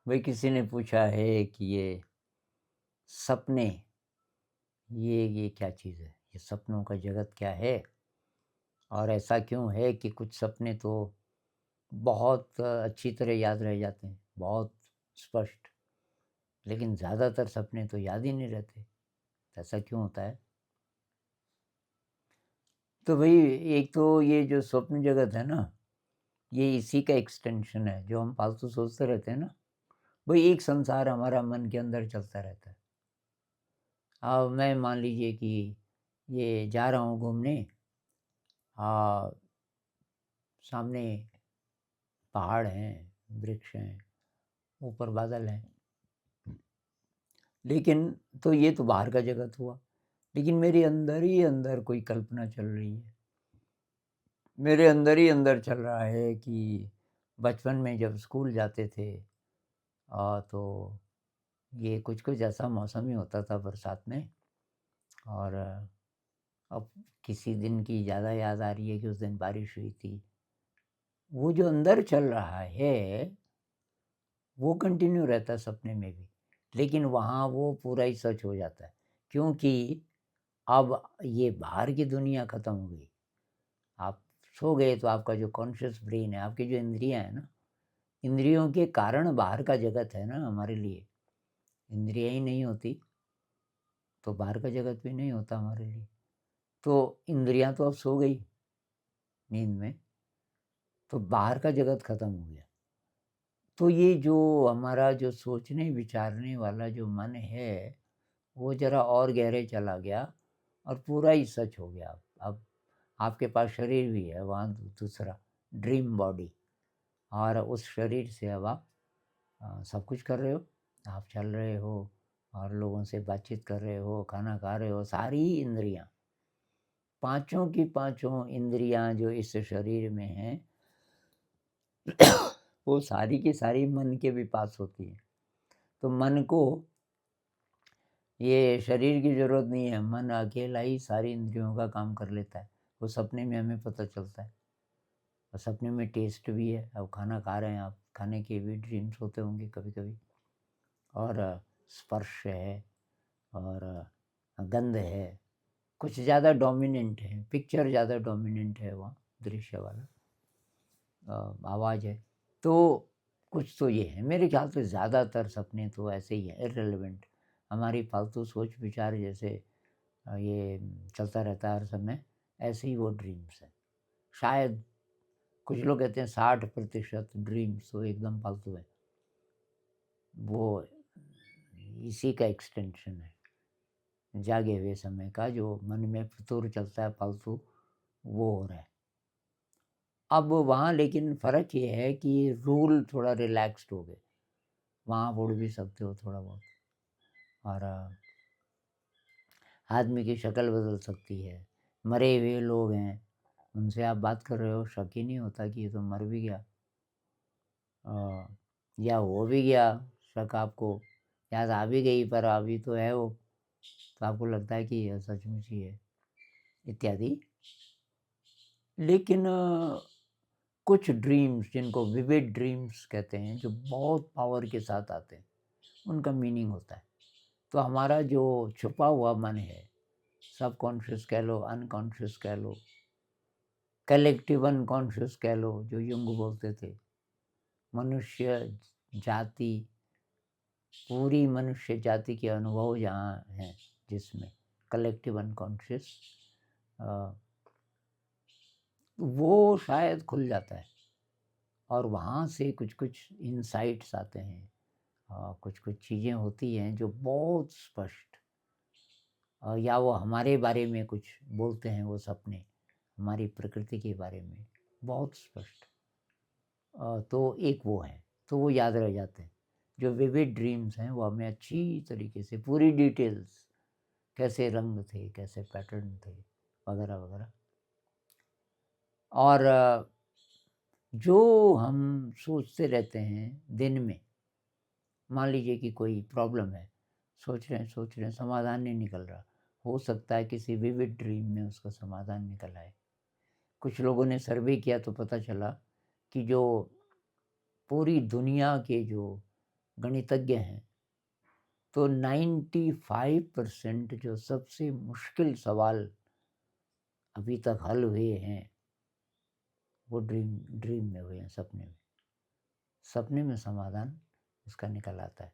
भाई किसी ने पूछा है कि ये सपने, ये क्या चीज़ है? ये सपनों का जगत क्या है? और ऐसा क्यों है कि कुछ सपने तो बहुत अच्छी तरह याद रह जाते हैं, बहुत स्पष्ट, लेकिन ज़्यादातर सपने तो याद ही नहीं रहते। ऐसा क्यों होता है? तो भई एक तो ये जो स्वप्न जगत है ना, ये इसी का एक्सटेंशन है, जो हम फालतू सोचते रहते हैं ना, वही एक संसार हमारा मन के अंदर चलता रहता है। अब मैं मान लीजिए कि ये जा रहा हूँ घूमने, सामने पहाड़ हैं, वृक्ष हैं, ऊपर बादल हैं, लेकिन तो ये तो बाहर का जगत हुआ। लेकिन मेरे अंदर ही अंदर कोई कल्पना चल रही है। मेरे अंदर ही अंदर चल रहा है कि बचपन में जब स्कूल जाते थे तो ये कुछ-कुछ ऐसा मौसम ही होता था बरसात में, और अब किसी दिन की ज़्यादा याद आ रही है कि उस दिन बारिश हुई थी। वो जो अंदर चल रहा है, वो कंटिन्यू रहता है सपने में भी, लेकिन वहाँ वो पूरा ही सच हो जाता है, क्योंकि अब ये बाहर की दुनिया ख़त्म हो गई। आप सो गए तो आपका जो कॉन्शियस ब्रेन है, आपकी जो इंद्रियाँ हैं ना, इंद्रियों के कारण बाहर का जगत है ना हमारे लिए। इंद्रियाँ ही नहीं होती, तो बाहर का जगत भी नहीं होता हमारे लिए। तो इंद्रियाँ तो अब सो गई नींद में, तो बाहर का जगत ख़त्म हो गया। तो ये जो हमारा जो सोचने विचारने वाला जो मन है, वो ज़रा और गहरे चला गया और पूरा ही सच हो गया। अब आपके पास शरीर भी है, वहाँ दूसरा ड्रीम बॉडी, और उस शरीर से अब आप सब कुछ कर रहे हो। आप चल रहे हो और लोगों से बातचीत कर रहे हो, खाना खा रहे हो, सारी इंद्रियाँ, पाँचों की पाँचों इंद्रियाँ जो इस शरीर में हैं, वो सारी की सारी मन के भी पास होती हैं। तो मन को ये शरीर की ज़रूरत नहीं है, मन अकेला ही सारी इंद्रियों का काम कर लेता है। वो सपने में हमें पता चलता है, और सपने में टेस्ट भी है। अब खाना खा रहे हैं आप, खाने के भी ड्रीम्स होते होंगे कभी-कभी, और स्पर्श है, और गंध है, कुछ ज़्यादा डोमिनेंट है, पिक्चर ज़्यादा डोमिनेंट है वहाँ, दृश्य वाला। आवाज़ है, तो कुछ तो ये है। मेरे ख़्याल से ज़्यादातर सपने तो ऐसे ही हैं, इर्रेलेवेंट, हमारी फालतू सोच विचार जैसे ये चलता रहता है हर समय, ऐसे ही वो ड्रीम्स हैं। शायद कुछ लोग कहते हैं 60% ड्रीम्स तो एकदम फालतू है, वो इसी का एक्सटेंशन है, जागे हुए समय का जो मन में फितूर चलता है फालतू, वो हो रहा है। अब वहाँ लेकिन फ़र्क ये है कि रूल थोड़ा रिलैक्स्ड हो गए, वहाँ उड़ भी सकते हो थोड़ा बहुत, और आदमी की शक्ल बदल सकती है। मरे हुए लोग हैं, उनसे आप बात कर रहे हो, शक ही नहीं होता कि ये तो मर भी गया, अ, या हो भी गया, शक आपको याद आ भी गई पर अभी तो है वो, तो आपको लगता है कि यह सचमुच ही है, इत्यादि। लेकिन कुछ ड्रीम्स जिनको विविड ड्रीम्स कहते हैं, जो बहुत पावर के साथ आते हैं, उनका मीनिंग होता है। तो हमारा जो छुपा हुआ मन है, सबकॉन्शियस कह लो, अनकॉन्शियस कह लो, कलेक्टिव अनकॉन्शियस कह लो, जो युंग बोलते थे, मनुष्य जाति, पूरी मनुष्य जाति के अनुभव जहाँ हैं, जिसमें कलेक्टिव अनकॉन्शियस, वो शायद खुल जाता है, और वहाँ से कुछ-कुछ इनसाइट्स आते हैं, कुछ-कुछ चीज़ें होती हैं जो बहुत स्पष्ट, या वो हमारे बारे में कुछ बोलते हैं वो सपने, हमारी प्रकृति के बारे में बहुत स्पष्ट। तो एक वो है, तो वो याद रह जाते हैं। जो विविड ड्रीम्स हैं वो हमें अच्छी तरीके से पूरी डिटेल्स, कैसे रंग थे, कैसे पैटर्न थे, वगैरह-वगैरह। और जो हम सोचते रहते हैं दिन में, मान लीजिए कि कोई प्रॉब्लम है, सोच रहे हैं, समाधान नहीं निकल रहा, हो सकता है किसी विविड ड्रीम में उसका समाधान निकल आए। कुछ लोगों ने सर्वे किया तो पता चला कि जो पूरी दुनिया के जो गणितज्ञ हैं, तो 95% जो सबसे मुश्किल सवाल अभी तक हल हुए हैं, वो ड्रीम में हुए हैं, सपने में। सपने में समाधान उसका निकल आता है।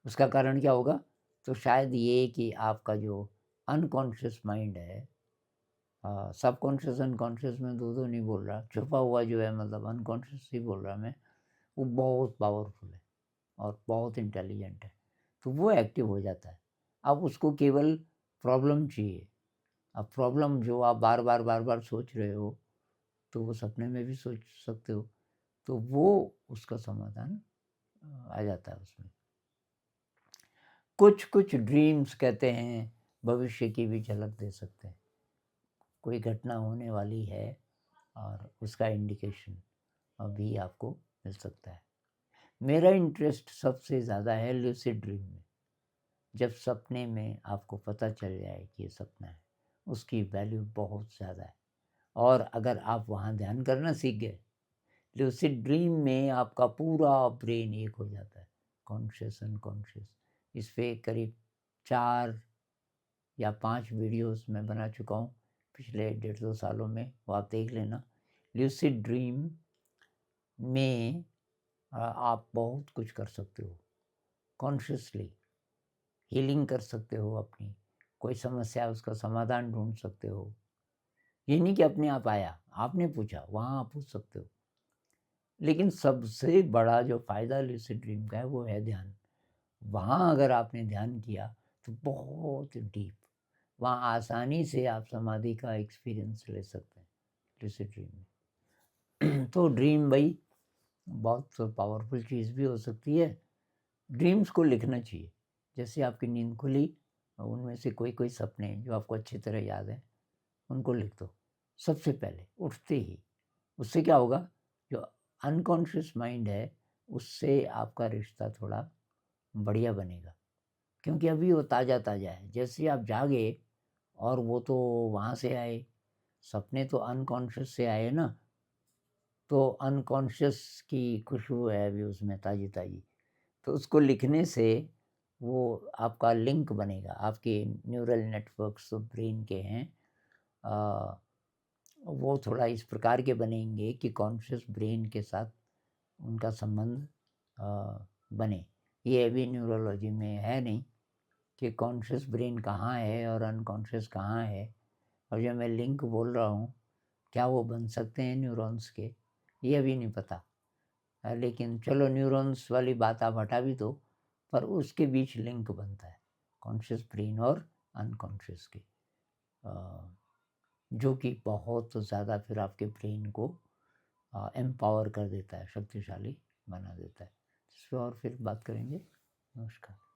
उसका कारण क्या होगा? तो शायद ये कि आपका जो अनकॉन्शियस माइंड है, सबकॉन्शियस अनकॉन्शियस में दो नहीं बोल रहा, छुपा हुआ जो है, मतलब अनकॉन्शियस ही बोल रहा मैं, वो बहुत पावरफुल है और बहुत इंटेलिजेंट है, तो वो एक्टिव हो जाता है। अब उसको केवल प्रॉब्लम चाहिए। अब प्रॉब्लम जो आप बार बार सोच रहे हो, तो वो सपने में भी सोच सकते हो, तो वो उसका समाधान आ जाता है उसमें। कुछ ड्रीम्स कहते हैं भविष्य की भी झलक दे सकते हैं। कोई घटना होने वाली है और उसका इंडिकेशन अभी आपको मिल सकता है। मेरा इंटरेस्ट सबसे ज़्यादा है लूसिड ड्रीम में। जब सपने में आपको पता चल जाए कि ये सपना है, उसकी वैल्यू बहुत ज़्यादा है। और अगर आप वहाँ ध्यान करना सीख गए, लूसिड ड्रीम में आपका पूरा ब्रेन एक हो जाता है, कॉन्शियस अनकॉन्शियस। इस पे करीब 4 या 5 वीडियोस मैं बना चुका हूँ पिछले 1.5-2 सालों में, वो आप देख लेना। लूसिड ड्रीम में आप बहुत कुछ कर सकते हो, कॉन्शियसली हीलिंग कर सकते हो अपनी, कोई समस्या है उसका समाधान ढूंढ सकते हो। ये नहीं कि अपने आप आया, आपने पूछा, वहाँ आप पूछ सकते हो। लेकिन सबसे बड़ा जो फ़ायदा लूसिड ड्रीम का है वो है ध्यान। वहाँ अगर आपने ध्यान किया तो बहुत डीप, वहाँ आसानी से आप समाधि का एक्सपीरियंस ले सकते हैं लूसिड ड्रीम में। तो ड्रीम भाई बहुत पावरफुल चीज़ भी हो सकती है। ड्रीम्स को लिखना चाहिए। जैसे आपकी नींद खुली, उनमें से कोई सपने जो आपको अच्छी तरह याद है, उनको लिख दो सबसे पहले उठते ही। उससे क्या होगा, जो अनकॉन्शियस माइंड है उससे आपका रिश्ता थोड़ा बढ़िया बनेगा, क्योंकि अभी वो ताज़ा ताज़ा है। जैसे आप जागे और वो तो वहाँ से आए, सपने तो अनकॉन्शियस से आए ना, तो अनकॉन्शियस की खुशबू है अभी उसमें ताज़ी ताज़ी, तो उसको लिखने से वो आपका लिंक बनेगा। आपके न्यूरल नेटवर्क्स जो ब्रेन के हैं, वो थोड़ा इस प्रकार के बनेंगे कि कॉन्शियस ब्रेन के साथ उनका संबंध बने। ये अभी न्यूरोलॉजी में है नहीं कि कॉन्शियस ब्रेन कहाँ है और अनकॉन्शियस कहाँ है, और जो मैं लिंक बोल रहा हूँ क्या वो बन सकते हैं न्यूरॉन्स के, ये अभी नहीं पता। लेकिन चलो न्यूरॉन्स वाली बात आप हटा भी दो, पर उसके बीच लिंक बनता है कॉन्शियस ब्रेन और अनकॉन्शियस के, जो कि बहुत ज़्यादा फिर आपके ब्रेन को एम्पावर कर देता है, शक्तिशाली बना देता है। इस पर और फिर बात करेंगे। नमस्कार।